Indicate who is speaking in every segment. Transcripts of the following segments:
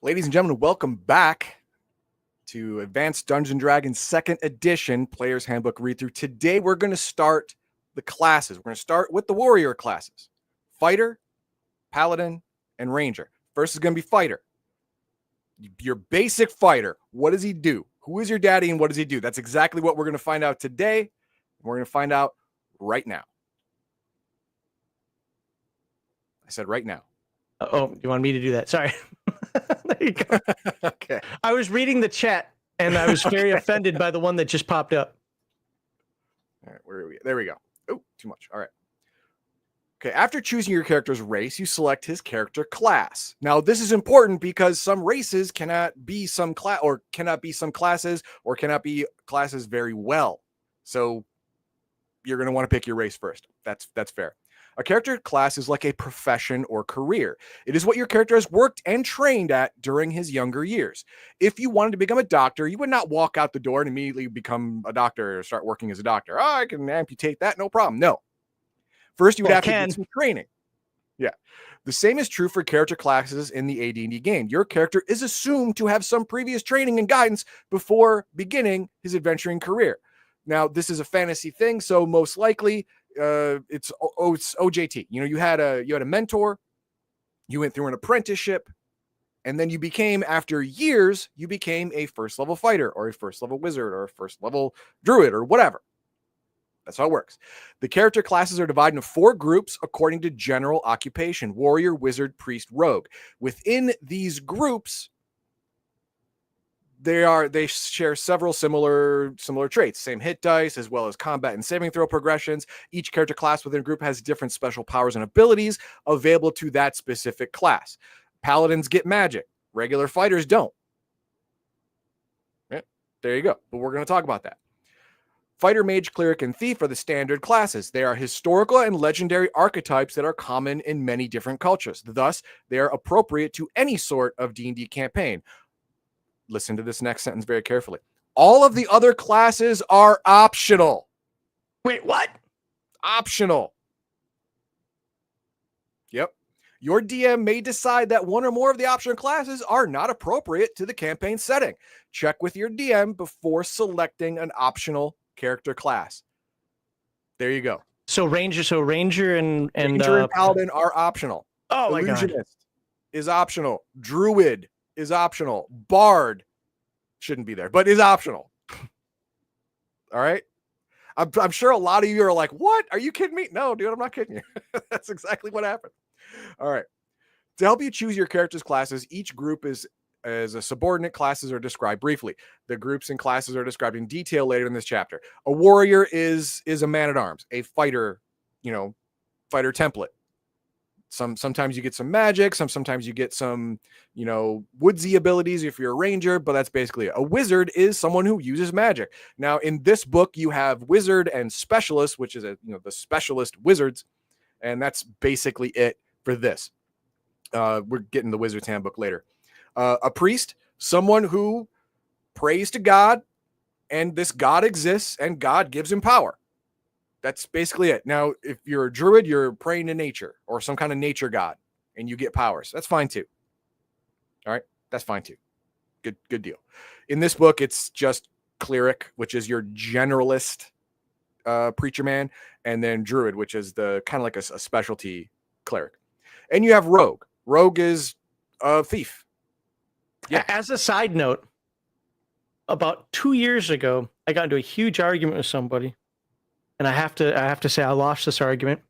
Speaker 1: Ladies and gentlemen, welcome back to Advanced Dungeons & Dragons 2nd Edition Player's Handbook Read-Through. Today, we're going to start the classes. We're going to start with the warrior classes. Fighter, Paladin, and Ranger. First is going to be Fighter. Your basic fighter. What does he do? Who is your daddy and what does he do? That's exactly what we're going to find out today. We're going to find out right now. I said right now.
Speaker 2: Oh, you want me to do that? Sorry. There you go.
Speaker 1: Okay.
Speaker 2: I was reading the chat and I was very offended by the one that just popped up.
Speaker 1: All right, where are we? There we go. Oh, too much. All right. Okay, after choosing your character's race, you select his character class. Now, this is important because some races cannot be some class or cannot be some classes or cannot be classes very well. So you're going to want to pick your race first. That's fair. A character class is like a profession or career. It is what your character has worked and trained at during his younger years. If you wanted to become a doctor, you would not walk out the door and immediately become a doctor or start working as a doctor. Oh, I can amputate that, no problem. No. First, you would have to get some training. Yeah. The same is true for character classes in the AD&D game. Your character is assumed to have some previous training and guidance before beginning his adventuring career. Now, this is a fantasy thing, so most likely it's OJT. You know, you had a mentor, you went through an apprenticeship, and then you became, after years, you became a first level fighter or a first level wizard or a first level druid or whatever. That's how it works. The character classes are divided into 4 groups according to general occupation: warrior, wizard, priest, rogue. Within these groups, they share several similar traits, same hit dice, as well as combat and saving throw progressions. Each character class within a group has different special powers and abilities available to that specific class. Paladins get magic. Regular fighters don't. Yeah, there you go. But we're going to talk about that. Fighter, mage, cleric, and thief are the standard classes. They are historical and legendary archetypes that are common in many different cultures. Thus, they are appropriate to any sort of D&D campaign. Listen to this next sentence very carefully. All of the other classes are optional.
Speaker 2: Wait, what?
Speaker 1: Optional. Yep. Your DM may decide that one or more of the optional classes are not appropriate to the campaign setting. Check with your DM before selecting an optional character class. There you go.
Speaker 2: So Ranger and
Speaker 1: Paladin are optional.
Speaker 2: Oh my God.
Speaker 1: Illusionist is optional. Druid is optional. Bard shouldn't be there, but is optional. All right. I'm sure a lot of you are like, what? Are you kidding me? No, dude, I'm not kidding you. That's exactly what happened. All right. To help you choose your character's classes, each group is as a subordinate classes are described briefly. The groups and classes are described in detail later in this chapter. A warrior is a man-at-arms, a fighter, fighter template. Sometimes you get some magic, sometimes you get some, woodsy abilities if you're a ranger, but that's basically it. A wizard is someone who uses magic. Now, in this book, you have wizard and specialist, which is the specialist wizards, and that's basically it for this. We're getting the wizard's handbook later. A priest, someone who prays to God, and this God exists, and God gives him power. That's basically it. Now, if you're a druid, you're praying to nature or some kind of nature god, and you get powers. That's fine too. All right, that's fine too. Good deal. In this book, it's just cleric, which is your generalist preacher man, and then druid, which is the kind of like a specialty cleric. And you have rogue. Rogue is a thief.
Speaker 2: Yeah. As a side note, about 2 years ago, I got into a huge argument with somebody. And I have to say I lost this argument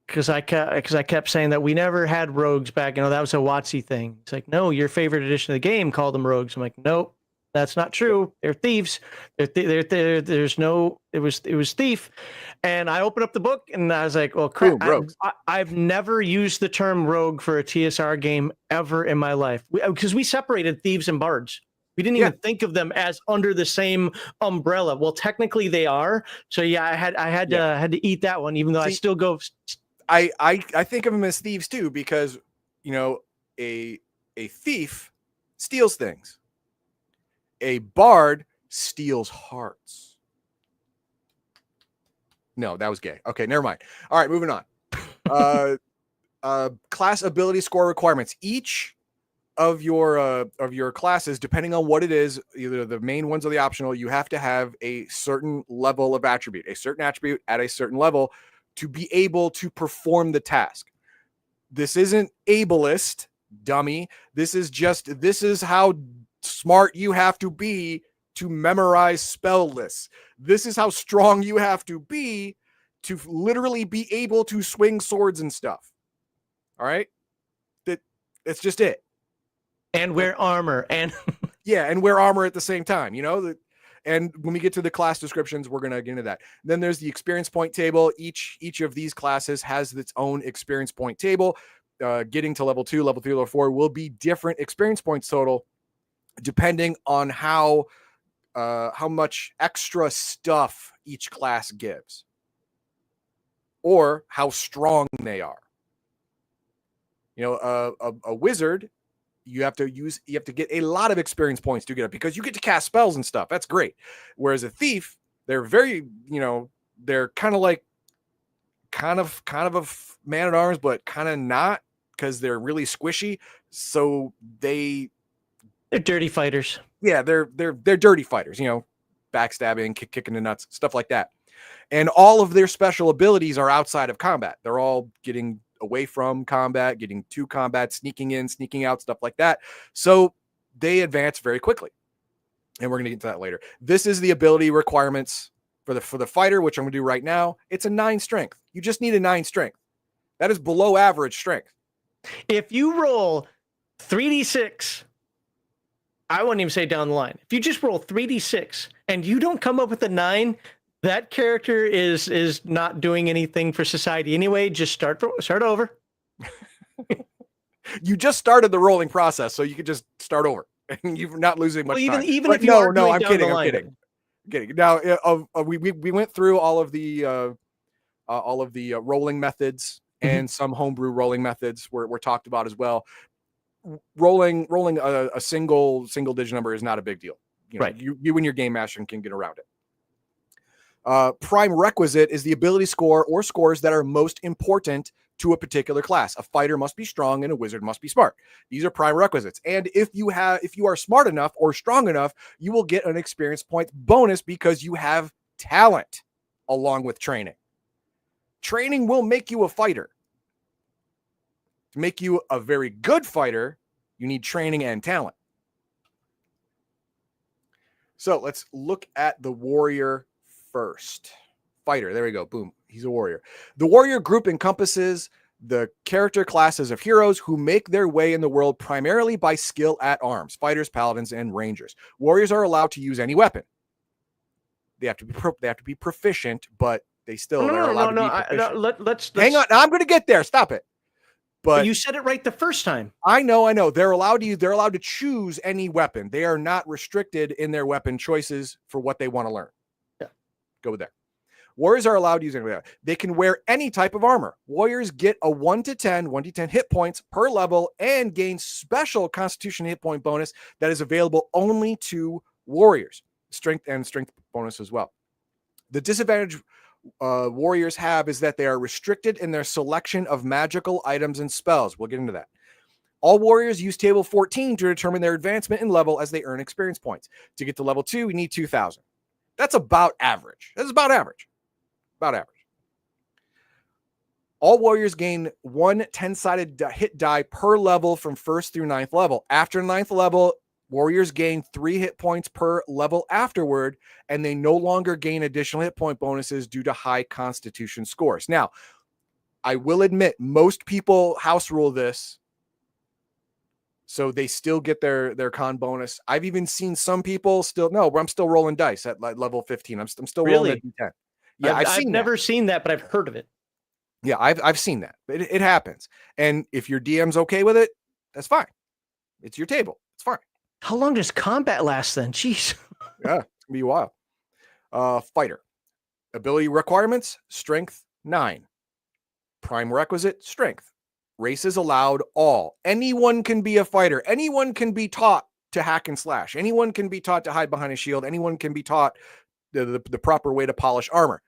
Speaker 2: because I kept saying that we never had rogues back. That was a WotC thing. It's like, no, your favorite edition of the game called them rogues. I'm like, nope, that's not true. They're thieves. There's no. It was thief. And I opened up the book and I was like, well, crap. I've never used the term rogue for a TSR game ever in my life because we separated thieves and bards. We didn't even think of them as under the same umbrella. Well, technically they are. So yeah, I had to eat that one, even though I still go.
Speaker 1: I think of them as thieves too, because a thief steals things. A bard steals hearts. No, that was gay. Okay, never mind. All right, moving on. Class ability score requirements. Each of your classes, depending on what it is, either the main ones or the optional, you have to have a certain level of attribute, a certain attribute at a certain level to be able to perform the task. This isn't ableist, dummy. This is how smart you have to be to memorize spell lists. This is how strong you have to be to literally be able to swing swords and stuff. All right? That's just it.
Speaker 2: And wear armor and
Speaker 1: and wear armor at the same time, and when we get to the class descriptions, we're going to get into that. Then there's the experience point table. Each of these classes has its own experience point table. Getting to level 2, level 3, level 4 will be different experience points total depending on how much extra stuff each class gives or how strong they are. A wizard, you have to get a lot of experience points to get it because you get to cast spells and stuff. That's great. Whereas a thief, they're very, they're kind of a man at arms, but kind of not, because they're really squishy. So they're
Speaker 2: dirty fighters.
Speaker 1: Yeah, they're dirty fighters, backstabbing, kicking the nuts, stuff like that. And all of their special abilities are outside of combat. They're all getting away from combat, getting to combat, sneaking in, sneaking out, stuff like that. So they advance very quickly. And we're going to get to that later. This is the ability requirements for the fighter, which I'm going to do right now. It's a 9 strength. You just need a 9 strength. That is below average strength.
Speaker 2: If you roll 3d6, I wouldn't even say down the line. If you just roll 3d6 and you don't come up with a 9, that character is not doing anything for society anyway. Just start over.
Speaker 1: You just started the rolling process, so you could just start over. You're not losing much time.
Speaker 2: Even if you are doing
Speaker 1: I'm
Speaker 2: down
Speaker 1: kidding.
Speaker 2: the
Speaker 1: I'm
Speaker 2: line.
Speaker 1: kidding. Now, we went through all of the rolling methods, and some homebrew rolling methods were talked about as well. Rolling a single digit number is not a big deal.
Speaker 2: Right.
Speaker 1: You and your game master can get around it. Prime requisite is the ability score or scores that are most important to a particular class. A fighter must be strong and a wizard must be smart. These are prime requisites. And if you are smart enough or strong enough, you will get an experience point bonus because you have talent along with training. Training will make you a fighter. To make you a very good fighter, you need training and talent. So let's look at the warrior first. Fighter, there we go. Boom. He's a warrior. The warrior group encompasses the character classes of heroes who make their way in the world primarily by skill at arms: fighters, paladins, and rangers. Warriors are allowed to use any weapon. They have to be proficient, but they still are allowed to be proficient.
Speaker 2: Let's
Speaker 1: hang on. I'm going to get there. Stop it. But
Speaker 2: you said it right the first time.
Speaker 1: I know. They're allowed to choose any weapon. They are not restricted in their weapon choices for what they want to learn.
Speaker 2: Yeah.
Speaker 1: Go there. Warriors are allowed to use any. They can wear any type of armor. Warriors get a 1d10 hit points per level and gain special Constitution hit point bonus that is available only to warriors. Strength bonus as well. The disadvantage warriors have is that they are restricted in their selection of magical items and spells. We'll get into that. All warriors use table 14 to determine their advancement in level as they earn experience points. To get to level 2, we need 2,000. That's about average. About average. All warriors gain 1 10-sided hit die per level from 1st through 9th level. After 9th level, warriors gain 3 hit points per level afterward, and they no longer gain additional hit point bonuses due to high Constitution scores. Now, I will admit, most people house rule this, so they still get their con bonus. I've even seen some people I'm still rolling dice at level 15. I'm still rolling a d10. Yeah,
Speaker 2: I've never seen that, but I've heard of it.
Speaker 1: Yeah, I've seen that. It happens. And if your DM's okay with it, that's fine. It's your table. It's fine.
Speaker 2: How long does combat last then? Jeez.
Speaker 1: Yeah, it's gonna be a while. Fighter. Ability requirements: strength 9. Prime requisite: strength. Races allowed all. Anyone can be a fighter. Anyone can be taught to hack and slash. Anyone can be taught to hide behind a shield. Anyone can be taught the proper way to polish armor.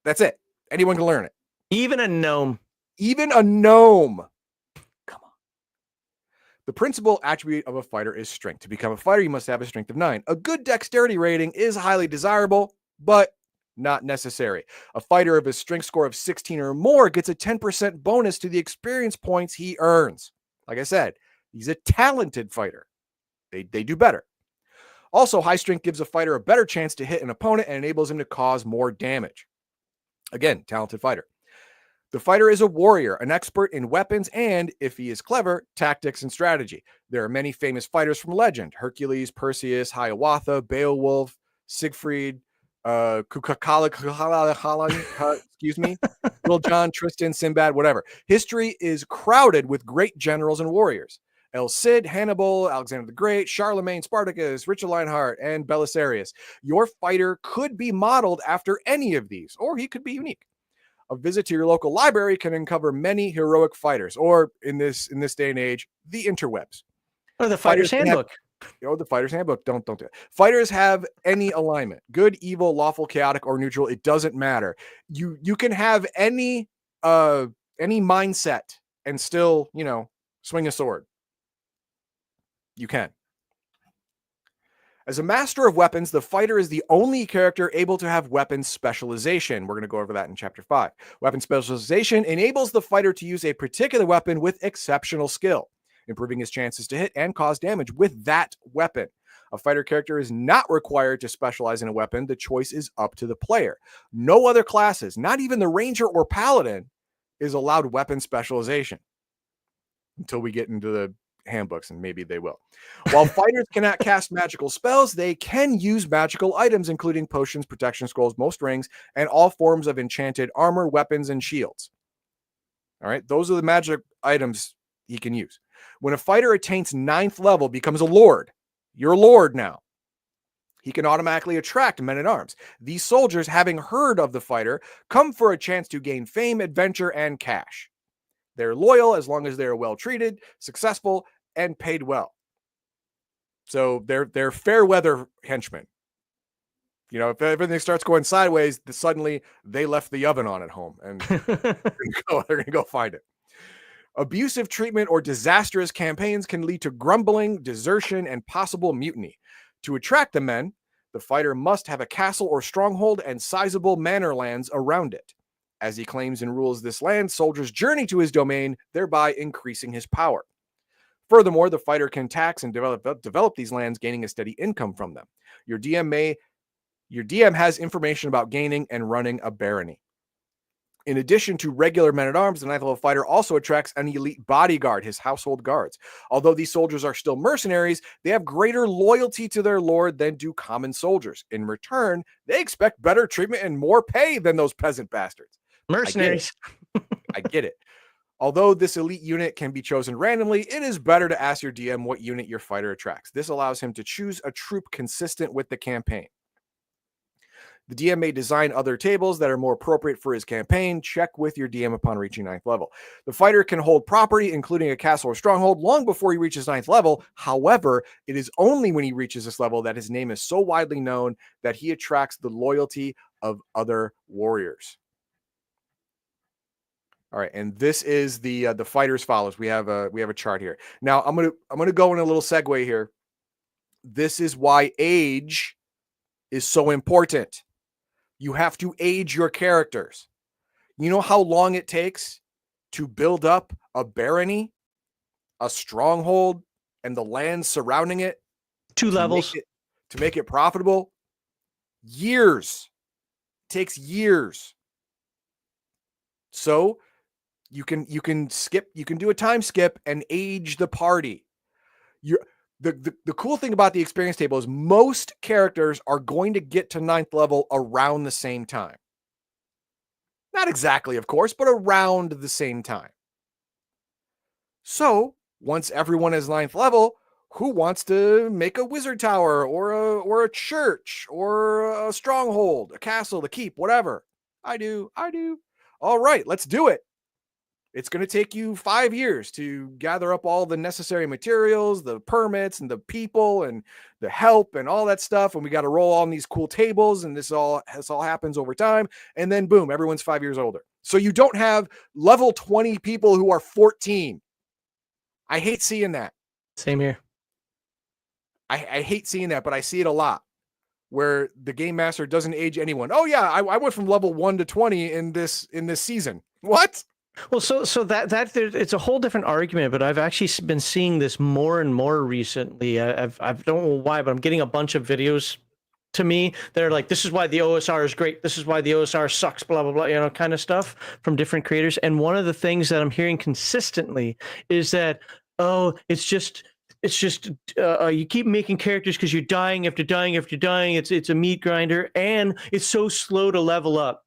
Speaker 1: That's it. Anyone can learn it. Even a gnome. Come on. The principal attribute of a fighter is strength. To become a fighter, you must have a strength of 9. A good dexterity rating is highly desirable, but not necessary. A fighter of a strength score of 16 or more gets a 10% bonus to the experience points he earns. Like I said, he's a talented fighter. They do better. Also, high strength gives a fighter a better chance to hit an opponent and enables him to cause more damage. Again, talented fighter. The fighter is a warrior, an expert in weapons, and, if he is clever, tactics and strategy. There are many famous fighters from legend: Hercules, Perseus, Hiawatha, Beowulf, Siegfried, excuse me, Little John, Tristan, Sinbad, whatever. History is crowded with great generals and warriors. El Cid, Hannibal, Alexander the Great, Charlemagne, Spartacus, Richard Lionheart, and Belisarius. Your fighter could be modeled after any of these, or he could be unique. A visit to your local library can uncover many heroic fighters, or in this day and age, the interwebs.
Speaker 2: Or the Fighter's Handbook.
Speaker 1: The Fighter's Handbook. Don't do it. Fighters have any alignment: good, evil, lawful, chaotic, or neutral. It doesn't matter. You can have any mindset and still, swing a sword. You can. As a master of weapons, the fighter is the only character able to have weapon specialization. We're going to go over that in Chapter 5. Weapon specialization enables the fighter to use a particular weapon with exceptional skill, improving his chances to hit and cause damage with that weapon. A fighter character is not required to specialize in a weapon. The choice is up to the player. No other classes, not even the ranger or paladin, is allowed weapon specialization until we get into the handbooks, and maybe they will. While fighters cannot cast magical spells, they can use magical items, including potions, protection scrolls, most rings, and all forms of enchanted armor, weapons, and shields. All right, those are the magic items he can use. When a fighter attains 9th level, becomes a lord. You're a lord now. He can automatically attract men-at-arms. These soldiers, having heard of the fighter, come for a chance to gain fame, adventure, and cash. They're loyal as long as they're well treated, successful, and paid well. So they're fair weather henchmen. If everything starts going sideways, suddenly they left the oven on at home, and they're going to go find it. Abusive treatment or disastrous campaigns can lead to grumbling, desertion, and possible mutiny. To attract the men, the fighter must have a castle or stronghold and sizable manor lands around it. As he claims and rules this land, soldiers journey to his domain, thereby increasing his power. Furthermore, the fighter can tax and develop these lands, gaining a steady income from them. Your DM has information about gaining and running a barony. In addition to regular men-at-arms, the 9th level fighter also attracts an elite bodyguard, his household guards. Although these soldiers are still mercenaries, they have greater loyalty to their lord than do common soldiers. In return, they expect better treatment and more pay than those peasant bastards.
Speaker 2: Mercenaries.
Speaker 1: I get it. Although this elite unit can be chosen randomly, it is better to ask your DM what unit your fighter attracts. This allows him to choose a troop consistent with the campaign. The DM may design other tables that are more appropriate for his campaign. Check with your DM upon reaching 9th level. The fighter can hold property, including a castle or stronghold, long before he reaches 9th level. However, it is only when he reaches this level that his name is so widely known that he attracts the loyalty of other warriors. All right, and this is the fighters follows. We have a chart here. Now I'm gonna go in a little segue here. This is why age is so important. You have to age your characters. You know how long it takes to build up a barony, a stronghold, and the lands surrounding it?
Speaker 2: 2 levels.
Speaker 1: To make it profitable? Years. It takes years. So you can do a time skip and age the party. The cool thing about the experience table is most characters are going to get to 9th level around the same time. Not exactly, of course, but around the same time. So once everyone is 9th level, who wants to make a wizard tower or a church or a stronghold, a castle, a keep, whatever? I do. All right, let's do it. It's going to take you 5 years to gather up all the necessary materials, the permits and the people and the help and all that stuff. And we got to roll on these cool tables. And this all happens over time. And then boom, everyone's 5 years older. So you don't have level 20 people who are 14. I hate seeing that.
Speaker 2: Same here.
Speaker 1: I hate seeing that, but I see it a lot where the game master doesn't age anyone. Oh yeah, I went from level 1 to 20 in this season. What?
Speaker 2: Well, so that it's a whole different argument, but I've actually been seeing this more and more recently. I don't know why, but I'm getting a bunch of videos to me. They're like, this is why the OSR is great. This is why the OSR sucks, blah, blah, blah, kind of stuff from different creators. And one of the things that I'm hearing consistently is that, oh, it's just you keep making characters because you're dying after dying after dying. It's a meat grinder, and it's so slow to level up.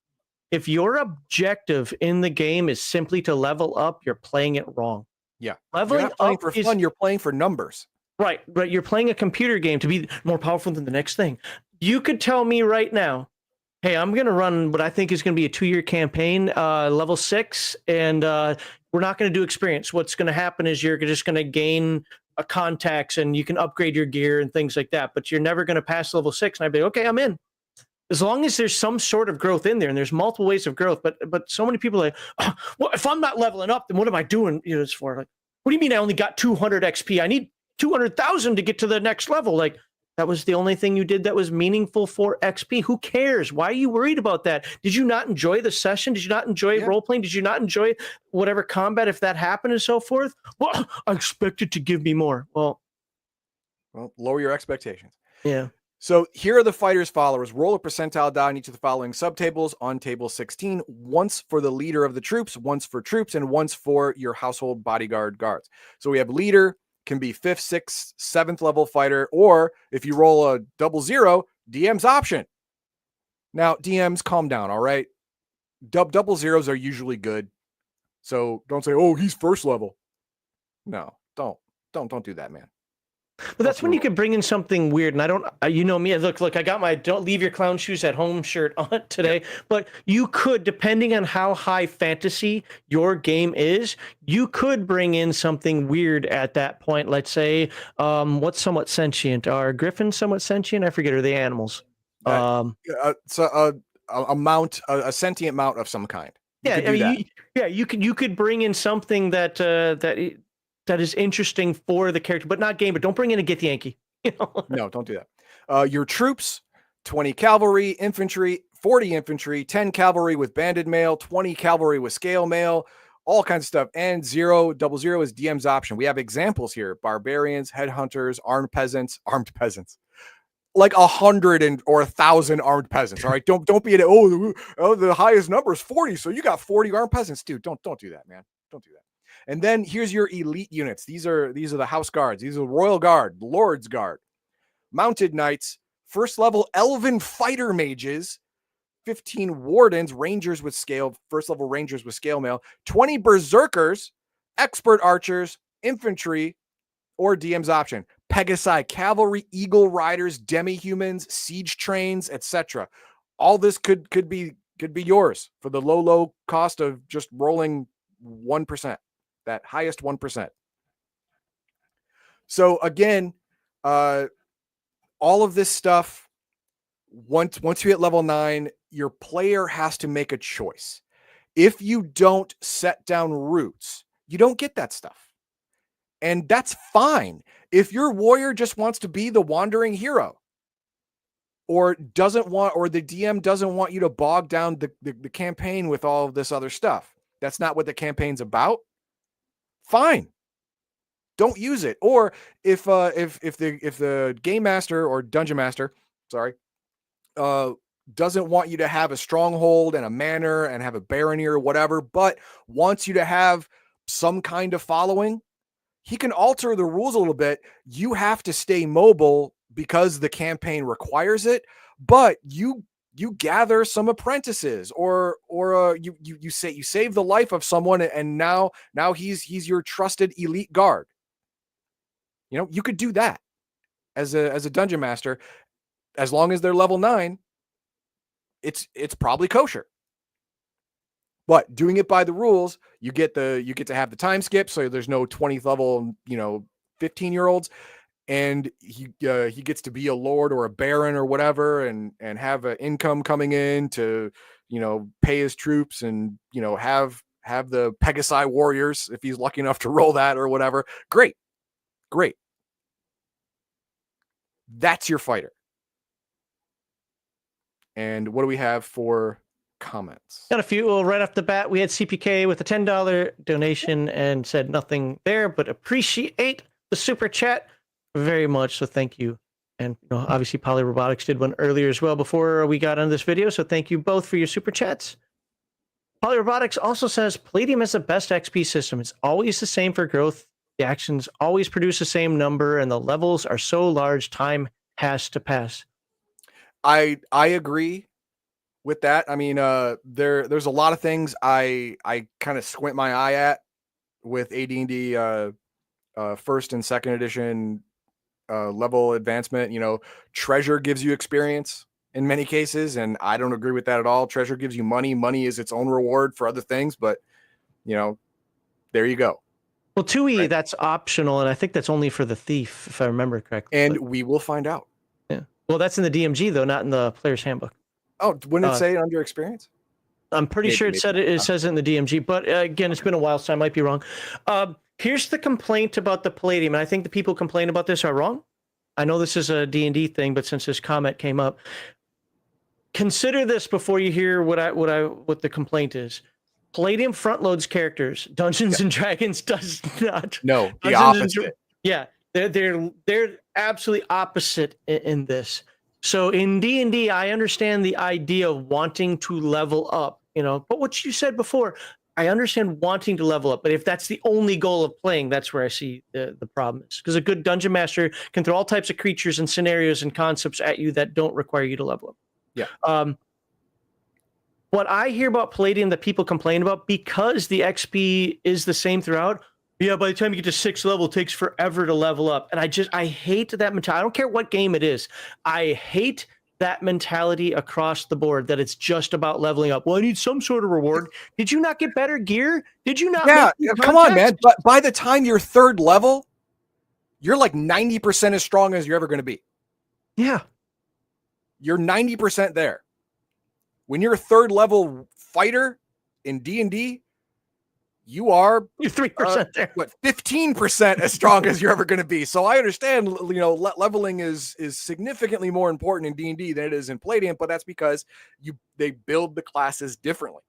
Speaker 2: If your objective in the game is simply to level up, you're playing it wrong.
Speaker 1: Yeah.
Speaker 2: Leveling
Speaker 1: you're not playing
Speaker 2: up
Speaker 1: for fun, you're playing for numbers.
Speaker 2: Right. You're playing a computer game to be more powerful than the next thing. You could tell me right now, hey, I'm going to run what I think is going to be a 2-year campaign, level 6, and we're not going to do experience. What's going to happen is you're just going to gain a contacts and you can upgrade your gear and things like that, but you're never going to pass level 6. And I'd be, okay, I'm in. As long as there's some sort of growth in there, and there's multiple ways of growth, but so many people are like, oh, well, if I'm not leveling up, then what am I doing this for? Like, what do you mean I only got 200 XP? I need 200,000 to get to the next level. Like, that was the only thing you did that was meaningful for XP. Who cares? Why are you worried about that? Did you not enjoy the session? Did you not enjoy role playing? Did you not enjoy whatever combat if that happened and so forth? Well, I expected to give me more. Well,
Speaker 1: lower your expectations.
Speaker 2: Yeah.
Speaker 1: So here are the fighters' followers. Roll a percentile die in each of the following subtables on table 16. Once for the leader of the troops, once for troops, and once for your household bodyguard guards. So we have leader, can be 5th, 6th, 7th level fighter, or if you roll a 00, DM's option. Now, DMs, calm down, all right? Double zeros are usually good. So don't say, oh, he's 1st level. No, don't do that, man.
Speaker 2: But that's when you could bring in something weird. And I don't, you know me, look, I got my don't leave your clown shoes at home shirt on today. But you could, depending on how high fantasy your game is, you could bring in something weird at that point. Let's say, what's somewhat sentient? Are griffins somewhat sentient? I forget, are they animals?
Speaker 1: A sentient mount of some kind.
Speaker 2: You could bring in something that is interesting for the character, but not game. But don't bring in a Gith Yankee.
Speaker 1: No, don't do that. Your troops: 20 cavalry, infantry, 40 infantry, 10 cavalry with banded mail, 20 cavalry with scale mail, all kinds of stuff. And 00 is DM's option. We have examples here: barbarians, headhunters, armed peasants, like 100 or 1,000 armed peasants. All right, don't be the highest number is 40, so you got 40 armed peasants, dude. Don't do that, man. Don't do that. And then here's your elite units. These are the house guards. These are the royal guard, lord's guard, mounted knights, 1st level elven fighter mages, 15 wardens, rangers with scale, 1st level rangers with scale mail, 20 berserkers, expert archers, infantry, or DM's option, Pegasi cavalry, eagle riders, demi-humans, siege trains, etc. All this could be yours for the low cost of just rolling 1%. That highest 1%. So again, all of this stuff, once you hit level 9, your player has to make a choice. If you don't set down roots, you don't get that stuff. And that's fine. If your warrior just wants to be the wandering hero, or the DM doesn't want you to bog down the campaign with all of this other stuff, that's not what the campaign's about, fine, don't use it. Or if the game master or dungeon master, doesn't want you to have a stronghold and a manor and have a barony or whatever, but wants you to have some kind of following, he can alter the rules a little bit. You have to stay mobile because the campaign requires it, but you gather some apprentices, or you save the life of someone, and now he's your trusted elite guard. You could do that as a dungeon master, as long as they're level 9. It's probably kosher. But doing it by the rules, you get to have the time skip, so there's no 20th level 15-year-olds. And he gets to be a lord or a baron or whatever, and have an income coming in to pay his troops, and have the Pegasi warriors if he's lucky enough to roll that or whatever. Great. Great. That's your fighter. And what do we have for comments?
Speaker 2: Got a few. Well, right off the bat, we had CPK with a $10 donation and said nothing there, but appreciate the super chat very much. So thank you. And obviously, Poly Robotics did one earlier as well before we got on this video. So thank you both for your super chats. Poly Robotics also says Palladium is the best XP system. It's always the same for growth. The actions always produce the same number, and the levels are so large, time has to pass.
Speaker 1: I agree with that. I mean, there's a lot of things I kind of squint my eye at with AD&D first and second edition level advancement. Treasure gives you experience in many cases, and I don't agree with that at all. Treasure gives you money. Money is its own reward for other things, but there you go.
Speaker 2: Well, 2E, right. That's optional, and I think that's only for the thief, if I remember correctly.
Speaker 1: And we will find out.
Speaker 2: Yeah. Well, that's in the DMG, though, not in the player's handbook.
Speaker 1: Oh, wouldn't it say under experience?
Speaker 2: I'm pretty sure it says it in the DMG, but again, it's been a while, so I might be wrong. Here's the complaint about the Palladium, and I think the people complaining about this are wrong. I know this is a D&D thing, but since this comment came up, consider this before you hear what the complaint is. Palladium front loads characters. Dungeons and Dragons does not.
Speaker 1: No, the opposite.
Speaker 2: Yeah, they're absolutely opposite in this. So in D&D, I understand the idea of wanting to level up, but what you said before, I understand wanting to level up, but if that's the only goal of playing, that's where I see the problem is. Because a good dungeon master can throw all types of creatures and scenarios and concepts at you that don't require you to level up.
Speaker 1: Yeah.
Speaker 2: What I hear about Palladium that people complain about, because the XP is the same throughout, yeah, by the time you get to 6th level, it takes forever to level up. And I hate that mentality. I don't care what game it is. I hate that mentality across the board, that it's just about leveling up. Well, I need some sort of reward. Did you not get better gear? Did you not?
Speaker 1: Yeah, come on, man. But by the time you're 3rd level, you're like 90% as strong as you're ever going to be.
Speaker 2: Yeah.
Speaker 1: You're 90% there. When you're a 3rd level fighter in D&D, you're
Speaker 2: 3% there.
Speaker 1: 15% as strong as you're ever going to be. So I understand, leveling is significantly more important in D&D than it is in Palladium, but that's because they build the classes differently.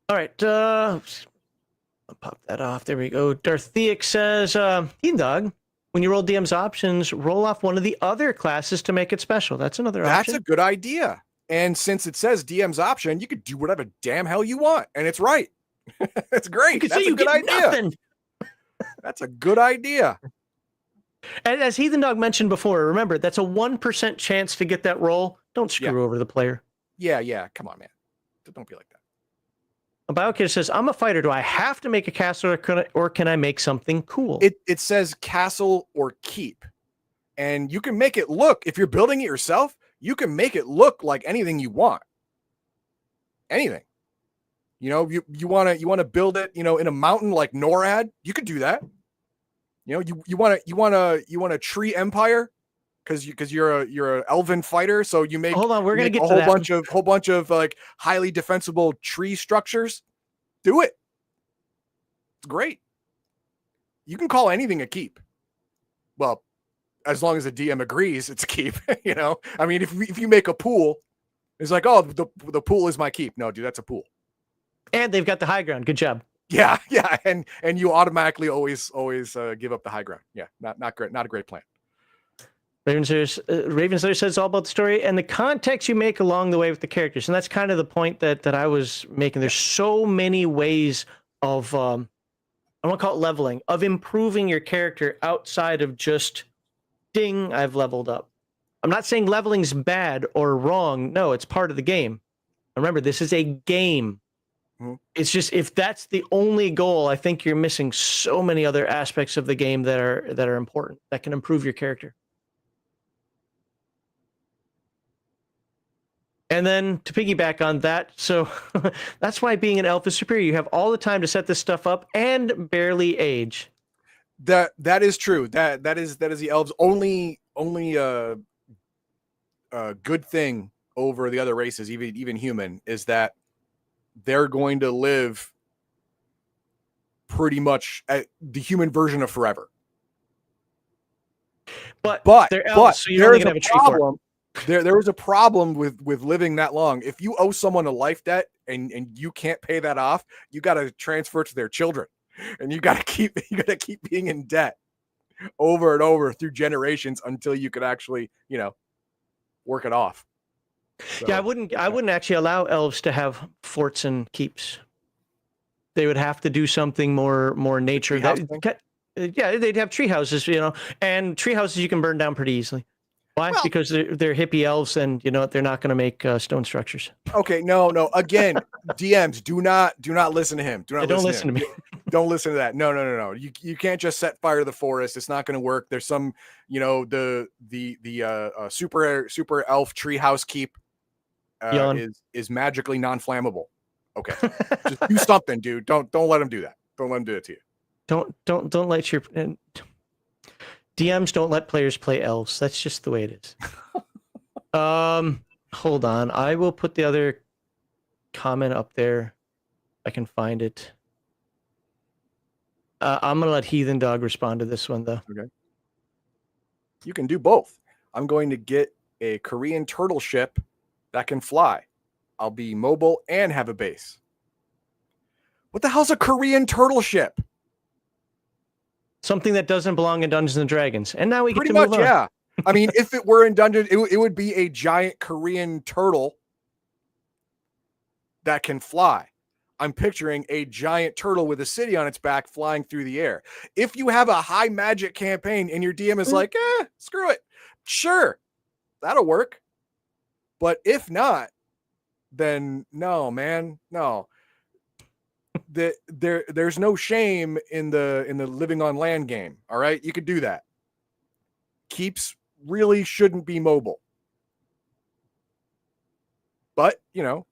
Speaker 2: All right, I'll pop that off. There we go. Dartheic says, Dog, when you roll DM's options, roll off one of the other classes to make it special. That's another option.
Speaker 1: That's a good idea. And since it says DM's option, you could do whatever damn hell you want. And it's right. It's great. That's a good idea. Nothing. That's a good idea.
Speaker 2: And as Heathen Dog mentioned before, remember, that's a 1% chance to get that roll. Don't screw over the player.
Speaker 1: Yeah. Come on, man. Don't be like that.
Speaker 2: BioKid says, I'm a fighter. Do I have to make a castle or can I make something cool?
Speaker 1: It says castle or keep. And you can make it look, if you're building it yourself, you can make it look like anything you want. Anything. You want to build it, in a mountain like NORAD, you could do that. You want a tree empire because you're a elven fighter, so you make
Speaker 2: hold on, we're gonna get
Speaker 1: a whole bunch of like highly defensible tree structures. Do it. It's great. You can call anything a keep. Well, as long as the DM agrees, it's a keep. I mean, if you make a pool, it's like, oh, the pool is my keep. No, dude, that's a pool. And
Speaker 2: they've got the high ground. Good job.
Speaker 1: Yeah, and you automatically always give up the high ground. Yeah, not great, not a great plan.
Speaker 2: Ravenslayer says it's all about the story and the context you make along the way with the characters, and that's kind of the point that I was making. There's so many ways of I won't call it leveling, of improving your character outside of just ding, I've leveled up. I'm not saying leveling's bad or wrong. No, it's part of the game. Remember, this is a game. Mm-hmm. It's just, if that's the only goal, I think you're missing so many other aspects of the game that are important, that can improve your character. And then to piggyback on that, so that's why being an elf is superior. You have all the time to set this stuff up and barely age.
Speaker 1: That is true. That is the elves' only good thing over the other races, even human, is that they're going to live pretty much the human version of forever.
Speaker 2: But they're elves,
Speaker 1: but
Speaker 2: so you're only gonna have a tree fort.
Speaker 1: problem. There was a problem with living that long. If you owe someone a life debt and you can't pay that off, you got to transfer it to their children, and you got to keep being in debt over and over through generations until you could actually, work it off. So,
Speaker 2: yeah, I wouldn't actually allow elves to have forts and keeps. They would have to do something more nature. Yeah, they'd have tree houses, and tree houses you can burn down pretty easily. Why? Well, because they're hippie elves, and they're not going to make stone structures.
Speaker 1: Okay, no. Again, DMs, do not listen to him. Don't listen to
Speaker 2: me.
Speaker 1: Don't listen to that. No. You can't just set fire to the forest. It's not going to work. There's some, the super elf treehouse keep is magically non-flammable. Okay, just do something, dude. Don't let him do that. Don't let him do it to you.
Speaker 2: Don't let your DMs don't let players play elves. That's just the way it is. Hold on. I will put the other comment up there. I can find it. I'm gonna let Heathen Dog respond to this one though.
Speaker 1: Okay. You can do both. I'm going to get a Korean turtle ship that can fly. I'll be mobile and have a base. What the hell's a Korean turtle ship?
Speaker 2: Something that doesn't belong in Dungeons and Dragons. And now we
Speaker 1: Pretty
Speaker 2: get to move
Speaker 1: much,
Speaker 2: on.
Speaker 1: Yeah. I mean, if it were in Dungeons, it would be a giant Korean turtle that can fly. I'm picturing a giant turtle with a city on its back flying through the air. If you have a high magic campaign and your DM is like, screw it. Sure, that'll work. But if not, then no, man, no. There's no shame in the living on land game. All right, you could do that. Keeps really shouldn't be mobile. But,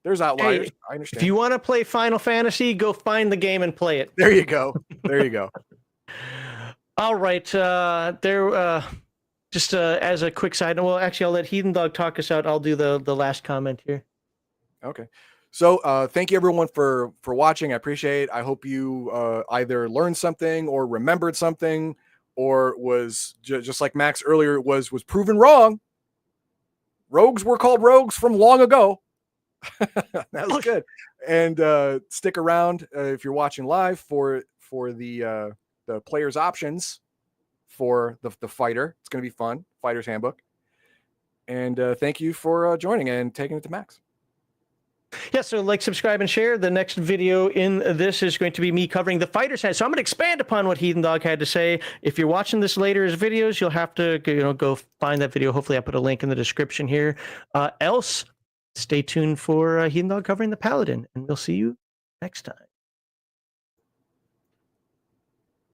Speaker 1: there's outliers.
Speaker 2: Hey,
Speaker 1: I understand.
Speaker 2: If you want to play Final Fantasy, go find the game and play it.
Speaker 1: There you go.
Speaker 2: All right. Just as a quick side note, well, actually, I'll let Heathen Dog talk us out. I'll do the last comment here.
Speaker 1: Okay. So thank you, everyone, for watching. I appreciate it. I hope you either learned something or remembered something, or was just like Max earlier was proven wrong. Rogues were called rogues from long ago. That was good. And stick around if you're watching live for the player's options for the fighter. It's going to be fun. Fighter's Handbook. And thank you for joining and taking it to Max.
Speaker 2: Yeah, so like, subscribe, and share. The next video in this is going to be me covering the fighter's head. So I'm going to expand upon what Heathen Dog had to say. If you're watching this later as videos, you'll have to go find that video. Hopefully I put a link in the description here. Else, stay tuned for Heathen Dog covering the Paladin, and we'll see you next time.